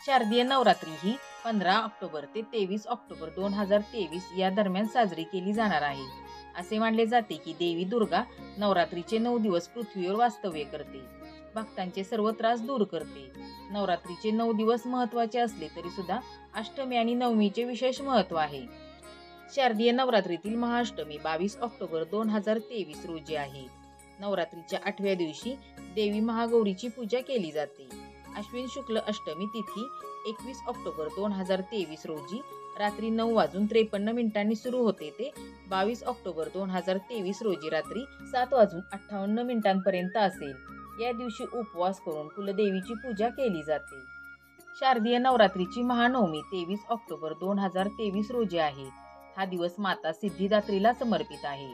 शारदीय नवरात्री ही 15 ऑक्टोबर ते 23 ऑक्टोबर 2023 या दरम्यान साजरी केली जाणार आहे. असे मानले जाते की देवी दुर्गा नवरात्रीचे 9 दिवस पृथ्वीवर वास्तव्य करते, भक्तांचे सर्व त्रास दूर करते. नवरात्रीचे 9 दिवस महत्त्वाचे असले तरी सुद्धा अष्टमी आणि नवमीचे विशेष महत्त्व आहे. शारदीय नवरात्रीतील महाअष्टमी 22 ऑक्टोबर 2023 रोजी आहे. नवरात्रीच्या 8व्या दिवशी देवी महागौरीची पूजा केली जाते. अश्विन शुक्ल अष्टमी तिथी 21 ऑक्टोबर 2023 रोजी रात्री 9:53 सुरू होते ते 22 ऑक्टोबर 2023 रोजी रात्री 7:58 असेल. या दिवशी उपवास करून कुलदेवीची पूजा केली जाते. शारदीय नवरात्रीची महानवमी 23 ऑक्टोबर 2023 रोजी आहे. हा दिवस माता सिद्धिदात्रीला समर्पित आहे.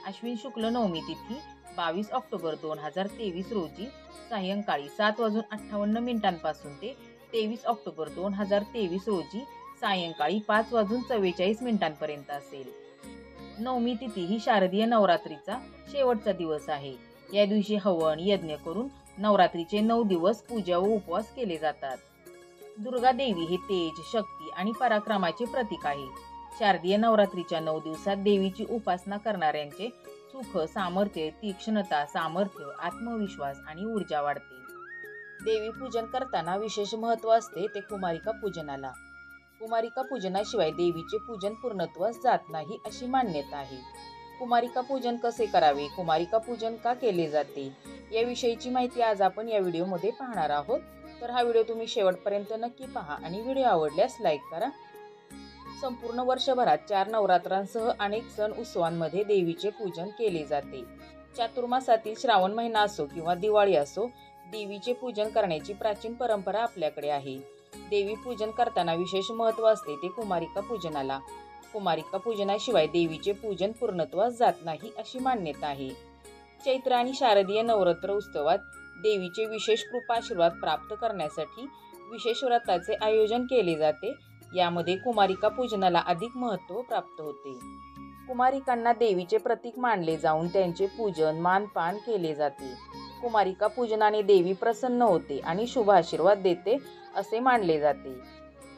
अश्विन शुक्ल नवमी तिथी 22 ऑक्टोबर 2023 रोजी सायंकाळी 7:58 पासून ते 23 ऑक्टोबर 2023 रोजी सायंकाळी 5:44 असेल. नवमी तिथी ही शारदीय नवरात्रीचा शेवटचा दिवस आहे. या दिवशी हवन यज्ञ करून नवरात्रीचे 9 दिवस पूजा व उपवास केले जातात. दुर्गा देवी हे तेज, शक्ती आणि पराक्रमाचे प्रतीक आहे. शारदीय नवरात्रीच्या 9 दिवसात देवीची उपासना करणाऱ्यांचे सुख, सामर्थ्य, तीक्ष्णता, सामर्थ्य, आत्मविश्वास आणि ऊर्जा वाढते. देवी पूजन करताना विशेष महत्त्व असते ते कुमारिका पूजनाला. कुमारिका पूजनाशिवाय देवीचे पूजन पूर्णत्वास जात नाही अशी मान्यता आहे. कुमारिका पूजन कसे करावे, कुमारिका पूजन का केले जाते याविषयीची माहिती आज आपण या व्हिडिओमध्ये पाहणार आहोत. तर हा व्हिडिओ तुम्ही शेवटपर्यंत नक्की पहा आणि व्हिडिओ आवडल्यास लाईक करा. संपूर्ण वर्षभरात 4 नवरात्रांसह अनेक सण उत्सवांमध्ये देवीचे पूजन केले जाते. चातुर्मासातील श्रावण महिना असो किंवा दिवाळी असो, देवीचे पूजन करण्याची प्राचीन परंपरा आपल्याकडे आहे. देवी पूजन करताना विशेष महत्त्व असते ते कुमारिका पूजनाला. कुमारिका पूजनाशिवाय देवीचे पूजन पूर्णत्वास जात नाही अशी मान्यता आहे. चैत्र आणि शारदीय नवरात्र उत्सवात देवीचे विशेष कृपा आशीर्वाद प्राप्त करण्यासाठी विशेष व्रताचे आयोजन केले जाते. यामध्ये कुमारिका पूजनाला अधिक महत्त्व प्राप्त होते. कुमारिकांना देवीचे प्रतीक मानले जाऊन त्यांचे पूजन मानपान केले जाते. कुमारिका पूजनाने देवी प्रसन्न होते आणि शुभ आशीर्वाद देते असे मानले जाते.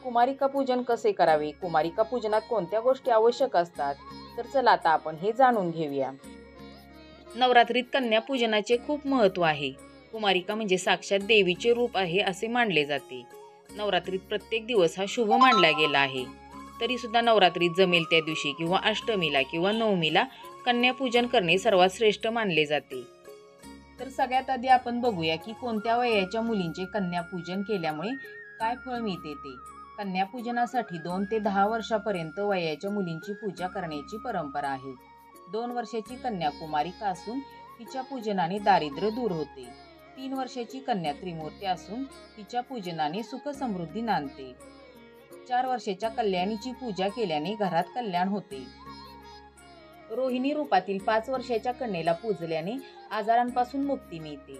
कुमारिका पूजन कसे करावे, कुमारिका पूजनात कोणत्या गोष्टी आवश्यक असतात, तर चला आता आपण हे जाणून घेऊया. नवरात्रीत कन्या पूजनाचे खूप महत्त्व आहे. कुमारिका म्हणजे साक्षात देवीचे रूप आहे असे मानले जाते. नवरात्रीत प्रत्येक दिवस हा शुभ मानला गेला आहे. तरी सुद्धा नवरात्रीत जमेल त्या दिवशी किंवा अष्टमीला किंवा नवमीला कन्यापूजन करणे सर्वात श्रेष्ठ मानले जाते. तर सगळ्यात आधी आपण बघूया की कोणत्या वयाच्या मुलींचे कन्यापूजन केल्यामुळे काय फळ मिळते ते. कन्यापूजनासाठी 2 ते 10 वर्षापर्यंत वयाच्या मुलींची पूजा करण्याची परंपरा आहे. 2 वर्षाची कन्या कुमारिका असून तिच्या पूजनाने दारिद्र्य दूर होते. 3 वर्षाची कन्या त्रिमूर्ती असून तिच्या पूजनाने सुख समृद्धी नांदते. 4 वर्षाच्या कल्याणीची पूजा केल्याने घरात कल्याण होते. रोहिणी रूपातील 5 वर्षाच्या कन्येला पूजल्याने आजारांपासून मुक्ती मिळते.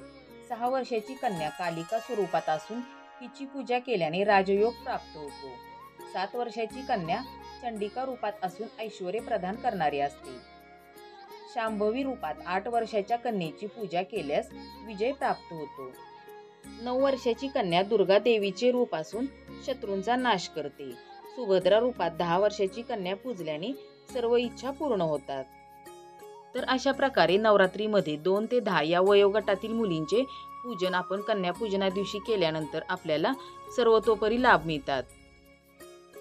6 वर्षाची कन्या कालिका स्वरूपात असून तिची पूजा केल्याने राजयोग प्राप्त होतो. 7 वर्षाची कन्या चंडिका रूपात असून ऐश्वर्य प्रदान करणारी असते. शांभवी रूपात 8 वर्षाच्या कन्येची पूजा केल्यास विजय प्राप्त होतो. 9 वर्षाची कन्या दुर्गा देवीचे रूप असून शत्रूंचा नाश करते. सुभद्रा रूपात 10 वर्षाची कन्या पूजल्याने सर्व इच्छा पूर्ण होतात. तर अशा प्रकारे नवरात्रीमध्ये 2 ते 10 या वयोगटातील मुलींचे पूजन आपण कन्यापूजना दिवशी केल्यानंतर आपल्याला सर्वतोपरी लाभ मिळतात.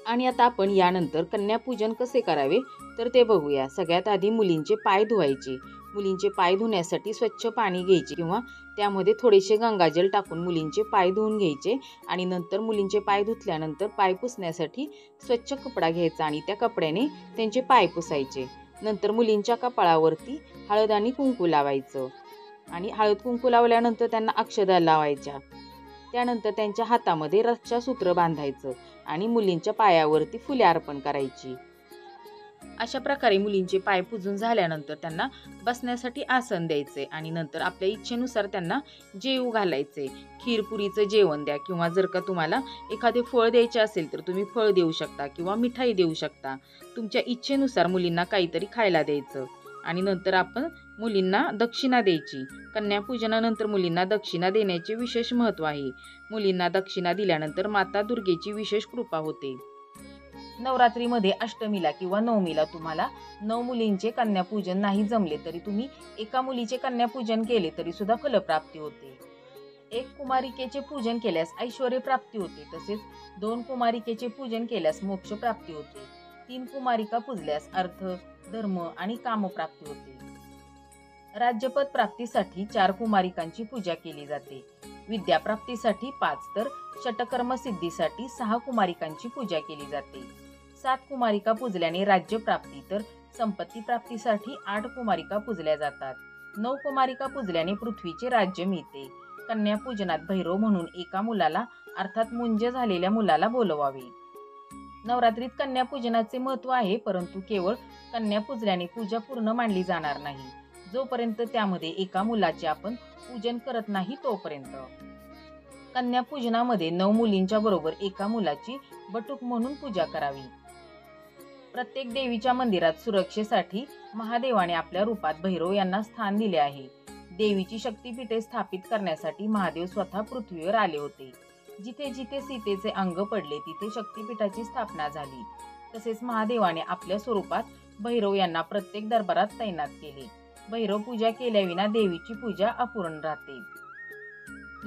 आणि आता आपण यानंतर कन्यापूजन कसे करावे तर ते बघूया. सगळ्यात आधी मुलींचे पाय धुवायचे. मुलींचे पाय धुण्यासाठी स्वच्छ पाणी घ्यायचे किंवा त्यामध्ये थोडेसे गंगाजल टाकून मुलींचे पाय धुवून घ्यायचे आणि नंतर मुलींचे पाय धुतल्यानंतर पाय पुसण्यासाठी स्वच्छ कपडा घ्यायचा आणि त्या कपड्याने त्यांचे पाय पुसायचे. नंतर मुलींच्या कपाळावरती हळद आणि कुंकू लावायचं आणि हळद कुंकू लावल्यानंतर त्यांना अक्षदा लावायच्या. त्यानंतर त्यांच्या हातामध्ये रक्षासूत्र बांधायचं आणि मुलींच्या पायावरती फुले अर्पण करायची. अशा प्रकारे मुलींचे पाय पुजून झाल्यानंतर त्यांना बसण्यासाठी आसन द्यायचे आणि नंतर आपल्या इच्छेनुसार त्यांना जेवू घालायचे. खीरपुरीचं जेवण द्या किंवा जर का तुम्हाला एखादे फळ द्यायचे असेल तर तुम्ही फळ देऊ शकता किंवा मिठाई देऊ शकता. तुमच्या इच्छेनुसार मुलींना काहीतरी खायला द्यायचं आणि नंतर आपण मुलींना दक्षिणा द्यायची. कन्यापूजनानंतर मुलींना दक्षिणा देण्याचे विशेष महत्त्व आहे. मुलींना दक्षिणा दिल्यानंतर माता दुर्गेची विशेष कृपा होते. नवरात्रीमध्ये अष्टमीला किंवा नवमीला तुम्हाला 9 मुलींचे कन्यापूजन नाही जमले तरी तुम्ही एका मुलीचे कन्यापूजन केले तरी सुद्धा फलप्राप्ती होते. 1 कुमारिकेचे पूजन केल्यास ऐश्वर्य प्राप्ती होते. तसेच 2 कुमारिकेचे पूजन केल्यास मोक्ष प्राप्ती होते. 3 कुमारिका पूजल्यास अर्थ, धर्म आणि कामप्राप्ती होते. राज्यपद प्राप्तीसाठी 4 कुमारिकांची पूजा केली जाते. विद्याप्राप्तीसाठी 5 तर षटकर्म सिद्धीसाठी 6 कुमारिकांची पूजा केली जाते. 7 कुमारिका पूजल्याने राज्य प्राप्ती तर संपत्ती प्राप्तीसाठी 8 कुमारिका पूजल्या जातात. 9 कुमारिका पूजल्याने पृथ्वीचे राज्य मिळते. कन्यापूजनात भैरव म्हणून एका मुलाला अर्थात मुंज झालेल्या मुलाला बोलवावे. नवरात्रीत कन्यापूजनाचे महत्त्व आहे, परंतु केवळ कन्या पूजल्याने पूजा पूर्ण मानली जाणार नाही. जोपर्यंत त्यामध्ये एका मुलाचे आपण पूजन करत नाही तोपर्यंत. कन्यापूजनामध्ये 9 मुलींच्या बरोबर एका मुलाची बटूक म्हणून पूजा करावी. प्रत्येक देवीच्या मंदिरात सुरक्षेसाठी महादेवाने आपल्या रूपात भैरव यांना स्थान दिले आहे. देवीची शक्तिपीठे स्थापित करण्यासाठी महादेव स्वतः पृथ्वीवर आले होते. जिथे जिथे सीतेचे अंग पडले तिथे शक्तिपीठाची स्थापना झाली. तसेच महादेवाने आपल्या स्वरूपात भैरव यांना प्रत्येक दरबारात तैनात केले. भैरव पूजा केल्याविना देवीची पूजा अपूर्ण राहते.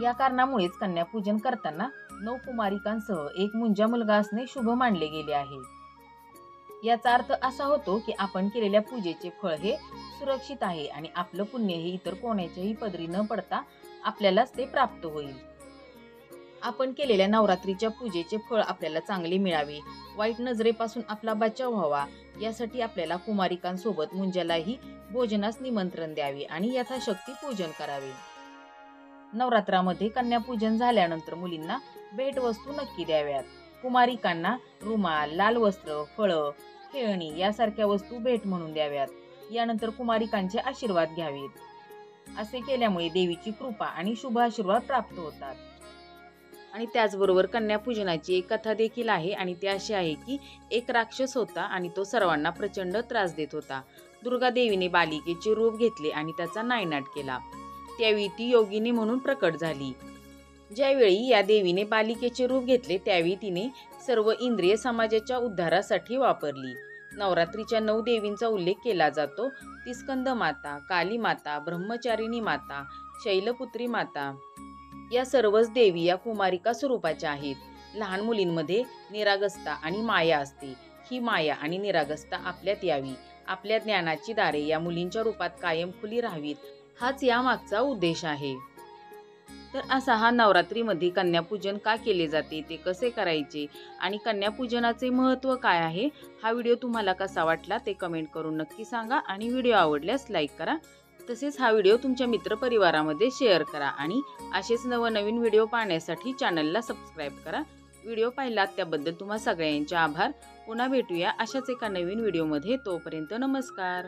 या कारणामुळेच कन्यापूजन करताना 9 कुमारिकांसह एक मुंजा मुलगा असणे शुभ मानले गेले आहे. याचा अर्थ असा होतो की आपण केलेल्या पूजेचे फळ हे सुरक्षित आहे आणि आपलं पुण्य हे इतर कोणाच्याही पदरी न पडता आपल्यालाच ते प्राप्त होईल. आपण केलेल्या नवरात्रीच्या पूजेचे फळ आपल्याला चांगले मिळावे, वाईट नजरेपासून आपला बचाव व्हावा, यासाठी आपल्याला कुमारिकांसोबत मुंजालाही भोजनास निमंत्रण द्यावे आणि यथाशक्ती पूजन करावे. नवरात्रामध्ये कन्यापूजन झाल्यानंतर मुलींना भेटवस्तू नक्की द्याव्यात. कुमारिकांना रुमाल, लाल वस्त्र, फळं, खेळणी यासारख्या वस्तू भेट म्हणून द्याव्यात. यानंतर कुमारिकांचे आशीर्वाद घ्यावेत. असे केल्यामुळे देवीची कृपा आणि शुभ आशीर्वाद प्राप्त होतात. आणि त्याचबरोबर कन्यापूजनाची एक कथा देखील आहे आणि ती अशी आहे की एक राक्षस होता आणि तो सर्वांना प्रचंड त्रास देत होता. दुर्गा देवीने बालिकेचे रूप घेतले आणि त्याचा नायनाट केला. त्यावेळी ती योगिनी म्हणून प्रकट झाली. ज्यावेळी या देवीने बालिकेचे रूप घेतले त्यावेळी तिने सर्व इंद्रिय समाजाच्या उद्धारासाठी वापरली. नवरात्रीच्या 9 देवींचा उल्लेख केला जातो. ती स्कंद माता, काली माता, ब्रह्मचारिणी माता, शैलपुत्री माता या सर्वच देवी या कुमारिका स्वरूपाच्या आहेत. लहान मुलींमध्ये निरागसता आणि माया असते. ही माया आणि निरागसता आपल्यात यावी, आपल्या ज्ञानाची दारे या मुलींच्या रूपात कायम खुली राहावीत, हाच यामागचा उद्देश आहे. तर असा हा नवरात्रीमध्ये कन्यापूजन का केले जाते, ते कसे करायचे आणि कन्यापूजनाचे महत्त्व काय आहे, हा व्हिडिओ तुम्हाला कसा वाटला ते कमेंट करून नक्की सांगा आणि व्हिडिओ आवडल्यास लाईक करा. तसेच हा व्हिडिओ तुमच्या मित्रपरिवारामध्ये शेअर करा आणि असेच नवनवीन व्हिडिओ पाहण्यासाठी चॅनलला सबस्क्राईब करा. व्हिडिओ पाहिलात त्याबद्दल तुम्हा सगळ्यांचे आभार. पुन्हा भेटूया अशाच एका नवीन व्हिडिओमध्ये. तोपर्यंत नमस्कार.